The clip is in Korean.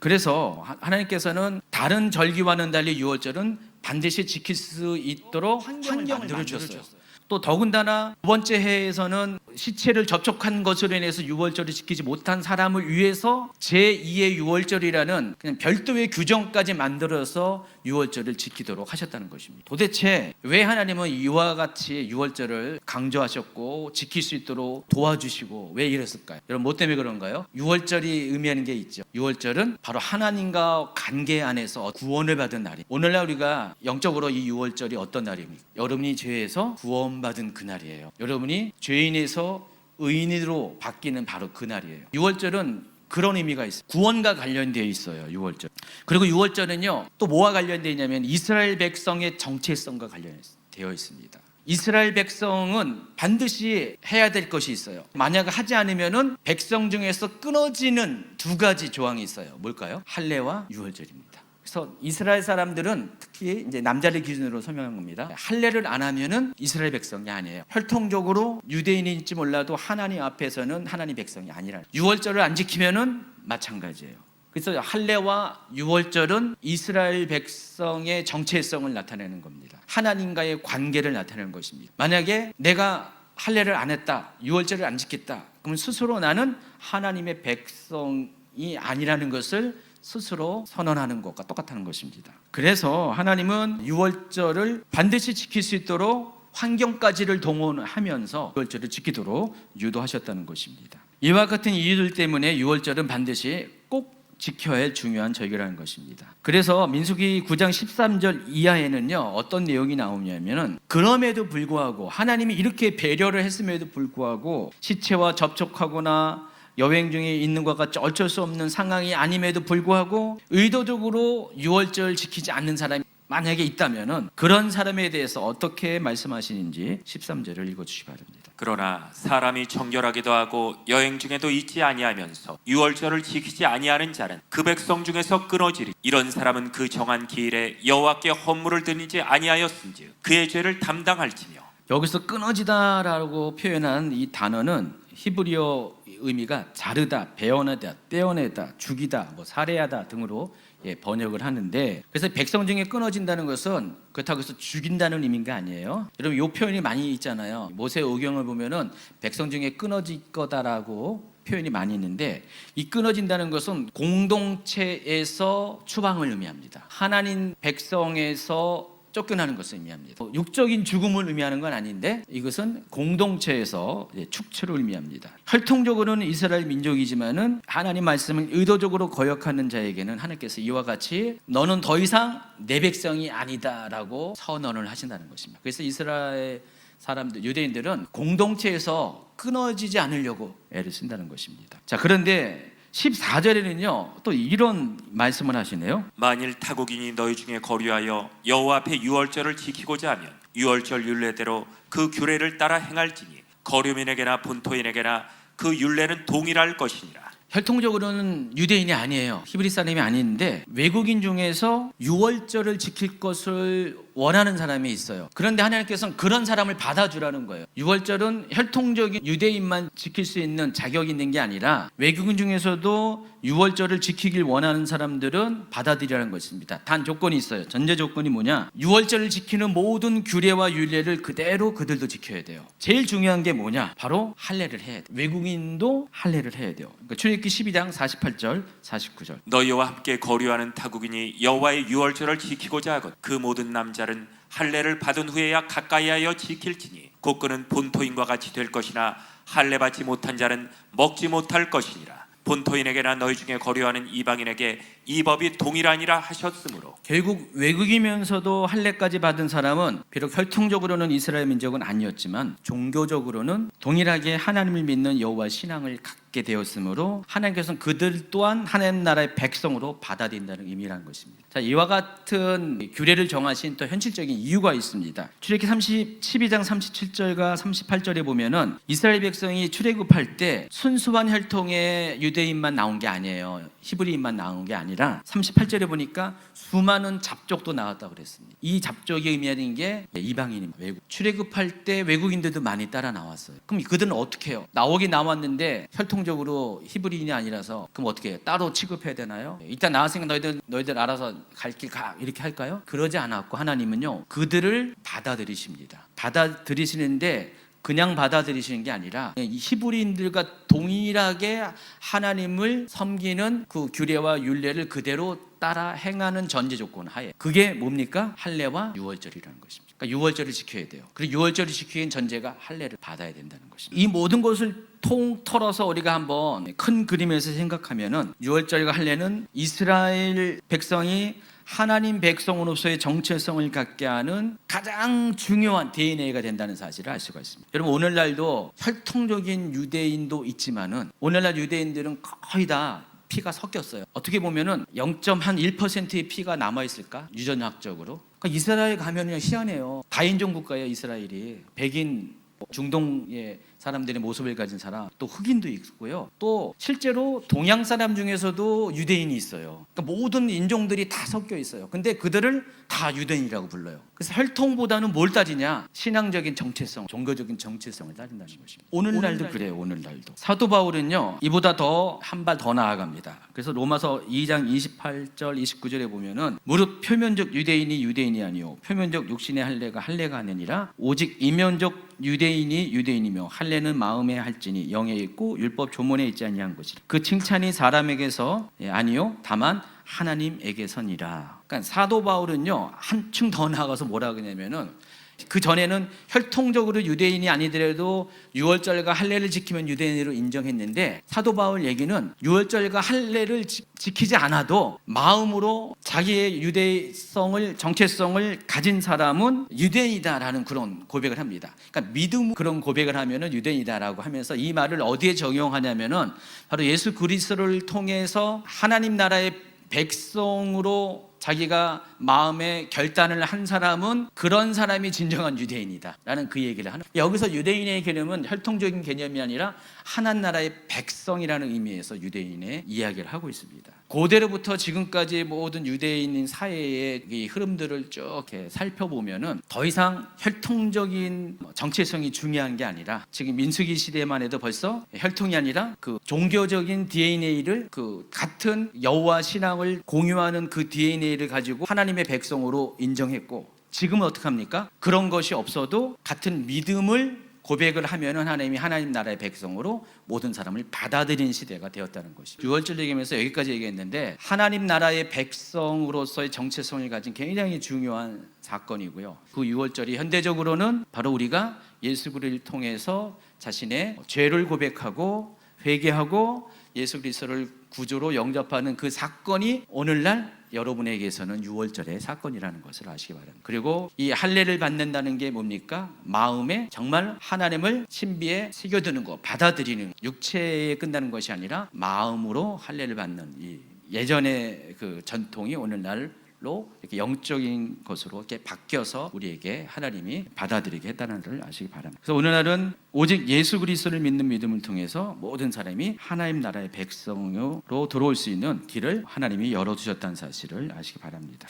그래서 하나님께서는 다른 절기와는 달리 유월절은 반드시 지킬 수 있도록 환경을 만들어주셨어요. 또 더군다나 두 번째 해에서는 시체를 접촉한 것으로 인해서 유월절을 지키지 못한 사람을 위해서 제2의 유월절이라는 그냥 별도의 규정까지 만들어서 유월절을 지키도록 하셨다는 것입니다. 도대체 왜 하나님은 이와 같이 유월절을 강조하셨고 지킬 수 있도록 도와주시고 왜 이랬을까요? 여러분 뭐 때문에 그런가요? 유월절이 의미하는 게 있죠. 유월절은 바로 하나님과 관계 안에서 구원을 받은 날이에요. 오늘날 우리가 영적으로 이 유월절이 어떤 날입니까? 여러분이 죄에서 구원받은 그날이에요. 여러분이 죄인에서 의인으로 바뀌는 바로 그날이에요. 유월절은 그런 의미가 있어요. 구원과 관련되어 있어요. 유월절. 그리고 유월절은요 또 뭐와 관련되어 있냐면 이스라엘 백성의 정체성과 관련되어 있습니다. 이스라엘 백성은 반드시 해야 될 것이 있어요. 만약 하지 않으면은 백성 중에서 끊어지는 두 가지 조항이 있어요. 뭘까요? 할례와 유월절입니다. 그래서 이스라엘 사람들은 특히 이제 남자를 기준으로 설명한 겁니다. 할례를 안 하면은 이스라엘 백성이 아니에요. 혈통적으로 유대인일지 몰라도 하나님 앞에서는 하나님 백성이 아니라. 유월절을 안 지키면은 마찬가지예요. 그래서 할례와 유월절은 이스라엘 백성의 정체성을 나타내는 겁니다. 하나님과의 관계를 나타내는 것입니다. 만약에 내가 할례를 안 했다, 유월절을 안 지켰다, 그러면 스스로 나는 하나님의 백성이 아니라는 것을 스스로 선언하는 것과 똑같다는 것입니다. 그래서 하나님은 유월절을 반드시 지킬 수 있도록 환경까지를 동원하면서 유월절을 지키도록 유도하셨다는 것입니다. 이와 같은 이유들 때문에 유월절은 반드시 꼭 지켜야 할 중요한 절기라는 것입니다. 그래서 민수기 9장 13절 이하에는요 어떤 내용이 나오냐면은 그럼에도 불구하고 하나님이 이렇게 배려를 했음에도 불구하고 시체와 접촉하거나 여행 중에 있는 것과 같이 어쩔 수 없는 상황이 아님에도 불구하고 의도적으로 유월절 지키지 않는 사람이 만약에 있다면은 그런 사람에 대해서 어떻게 말씀하시는지 13절을 읽어주시기 바랍니다. 그러나 사람이 정결하기도 하고 여행 중에도 잊지 아니하면서 유월절을 지키지 아니하는 자는 그 백성 중에서 끊어지리. 이런 사람은 그 정한 기일에 여호와께 헌물을 드리지 아니하였은즉 그의 죄를 담당할지며. 여기서 끊어지다라고 표현한 이 단어는 히브리어 의미가 자르다, 베어내다, 떼어내다, 죽이다, 살해하다 등으로 번역을 하는데, 그래서 백성 중에 끊어진다는 것은 그렇다고 해서 죽인다는 의미가 아니에요. 여러분 이 표현이 많이 있잖아요. 모세오경을 보면은 백성 중에 끊어질 거다라고 표현이 많이 있는데, 이 끊어진다는 것은 공동체에서 추방을 의미합니다. 하나님 백성에서 쫓겨나는 것을 의미합니다. 육적인 죽음을 의미하는 건 아닌데 이것은 공동체에서 축출을 의미합니다. 혈통적으로는 이스라엘 민족이지만은 하나님 말씀을 의도적으로 거역하는 자에게는 하나님께서 이와 같이 너는 더 이상 내 백성이 아니다라고 선언을 하신다는 것입니다. 그래서 이스라엘 사람들, 유대인들은 공동체에서 끊어지지 않으려고 애를 쓴다는 것입니다. 자, 그런데 14절에는요 또 이런 말씀을 하시네요. 만일 타국인이 너희 중에 거류하여 여호와 앞에 유월절을 지키고자 하면 유월절 율례대로 그 규례를 따라 행할지니 거류민에게나 본토인에게나 그 율례는 동일할 것이니라. 혈통적으로는 유대인이 아니에요. 히브리 사람이 아닌데 외국인 중에서 유월절을 지킬 것을 원하는 사람이 있어요. 그런데 하나님께서는 그런 사람을 받아주라는 거예요. 유월절은 혈통적인 유대인만 지킬 수 있는 자격이 있는 게 아니라 외국인 중에서도 유월절을 지키길 원하는 사람들은 받아들이라는 것입니다. 단 조건이 있어요. 전제 조건이 뭐냐? 유월절을 지키는 모든 규례와 율례를 그대로 그들도 지켜야 돼요. 제일 중요한 게 뭐냐? 바로 할례를 해야 돼요. 외국인도 할례를 해야 돼요. 그러니까 출애굽기 12장 48절 49절 너희와 함께 거류하는 타국인이 여호와의 유월절을 지키고자 하건 그 모든 남자는 할례를 받은 후에야 가까이하여 지킬지니 곧 그는 본토인과 같이 될 것이나 할례 받지 못한 자는 먹지 못할 것이니라. 본토인에게나 너희 중에 거류하는 이방인에게 이 법이 동일하니라 하셨으므로. 결국 외국이면서도 할례까지 받은 사람은 비록 혈통적으로는 이스라엘 민족은 아니었지만 종교적으로는 동일하게 하나님을 믿는 여호와 신앙을 갖게 되었으므로 하나님께서는 그들 또한 하나님 나라의 백성으로 받아들인다는 의미라는 것입니다. 자, 이와 같은 규례를 정하신 또 현실적인 이유가 있습니다. 출애굽기 12장 37절과 38절에 보면은 이스라엘 백성이 출애굽할 때 순수한 혈통의 유대인만 나온 게 아니에요. 히브리인만 나온 게 아니라 38절에 보니까 수많은 잡족도 나왔다고 그랬습니다. 이 잡족이 의미하는 게 이방인입니다. 외국. 출애굽할 때 외국인들도 많이 따라 나왔어요. 그럼 그들은 어떻게 해요? 나오긴 나왔는데 혈통적으로 히브리인이 아니라서 그럼 어떻게 해요? 따로 취급해야 되나요? 일단 나왔으니까 너희들 알아서 갈 길 가 이렇게 할까요? 그러지 않았고 하나님은요 그들을 받아들이십니다. 받아들이시는데 그냥 받아들이시는 게 아니라 이 히브리인들과 동일하게 하나님을 섬기는 그 규례와 율례를 그대로 따라 행하는 전제 조건 하에 그게 뭡니까? 할례와 유월절이라는 것입니다. 그러니까 유월절을 지켜야 돼요. 그리고 유월절을 지키는 전제가 할례를 받아야 된다는 것입니다. 이 모든 것을 통틀어서 우리가 한번 큰 그림에서 생각하면은 유월절과 할례는 이스라엘 백성이 하나님 백성으로서의 정체성을 갖게 하는 가장 중요한 DNA가 된다는 사실을 알 수가 있습니다. 여러분 오늘날도 혈통적인 유대인도 있지만은 오늘날 유대인들은 거의 다 피가 섞였어요. 어떻게 보면은 0.1%의 피가 남아 있을까? 유전학적으로. 그러니까 이스라엘 가면은 희한해요. 다인종 국가예요, 이스라엘이. 백인 중동의 사람들의 모습을 가진 사람, 또 흑인도 있고요. 또 실제로 동양 사람 중에서도 유대인이 있어요. 그러니까 모든 인종들이 다 섞여 있어요. 근데 그들을 다 유대인이라고 불러요. 그래서 혈통보다는 뭘 따지냐? 신앙적인 정체성, 종교적인 정체성을 따진다는 것입니다. 오늘날도 그래요. 오늘날도. 사도 바울은요, 이보다 더 한 발 더 나아갑니다. 그래서 로마서 2장 28절, 29절에 보면은 무릇 표면적 유대인이 유대인이 아니요 표면적 육신의 할례가 할례가 아니니라 오직 이면적 유대인이 유대인이며 할례는 마음에 할지니 영에 있고 율법 조문에 있지 아니한 것이라. 그 칭찬이 사람에게서 아니요 다만 하나님에게서니라. 그러니까 사도 바울은요 한층 더 나아가서 뭐라 그러냐면은 그 전에는 혈통적으로 유대인이 아니더라도 유월절과 할례를 지키면 유대인으로 인정했는데 사도 바울 얘기는 유월절과 할례를 지키지 않아도 마음으로 자기의 유대성을 정체성을 가진 사람은 유대인이다라는 그런 고백을 합니다. 그러니까 믿음 그런 고백을 하면은 유대인이다라고 하면서 이 말을 어디에 적용하냐면은 바로 예수 그리스도를 통해서 하나님 나라의 백성으로 자기가 마음에 결단을 한 사람은 그런 사람이 진정한 유대인이다 라는 그 얘기를 하는. 여기서 유대인의 개념은 혈통적인 개념이 아니라 하나님 나라의 백성이라는 의미에서 유대인의 이야기를 하고 있습니다. 고대로부터 지금까지 모든 유대인 사회의 이 흐름들을 쭉 이렇게 살펴보면은 더 이상 혈통적인 정체성이 중요한 게 아니라 지금 민수기 시대만 해도 벌써 혈통이 아니라 그 종교적인 DNA를 그 같은 여호와 신앙을 공유하는 그 DNA를 가지고 하나님의 백성으로 인정했고 지금은 어떻게 합니까? 그런 것이 없어도 같은 믿음을 고백을 하면은 하나님이 하나님 나라의 백성으로 모든 사람을 받아들이는 시대가 되었다는 것이죠. 유월절 얘기하면서 여기까지 얘기했는데 하나님 나라의 백성으로서의 정체성을 가진 굉장히 중요한 사건이고요. 그 유월절이 현대적으로는 바로 우리가 예수 그리스도를 통해서 자신의 죄를 고백하고 회개하고 예수 그리스도를 구주로 영접하는 그 사건이 오늘날 여러분에게서는 유월절의 사건이라는 것을 아시기 바랍니다. 그리고 이 할례를 받는다는 게 뭡니까? 마음에 정말 하나님을 신비에 새겨드는 것, 받아들이는 육체에 끝나는 것이 아니라 마음으로 할례를 받는 이 예전의 그 전통이 오늘날로 이렇게 영적인 것으로 이렇게 바뀌어서 우리에게 하나님이 받아들이게 했다는 것을 아시기 바랍니다. 그래서 오늘날은 오직 예수 그리스도를 믿는 믿음을 통해서 모든 사람이 하나님 나라의 백성으로 들어올 수 있는 길을 하나님이 열어두셨다는 사실을 아시기 바랍니다.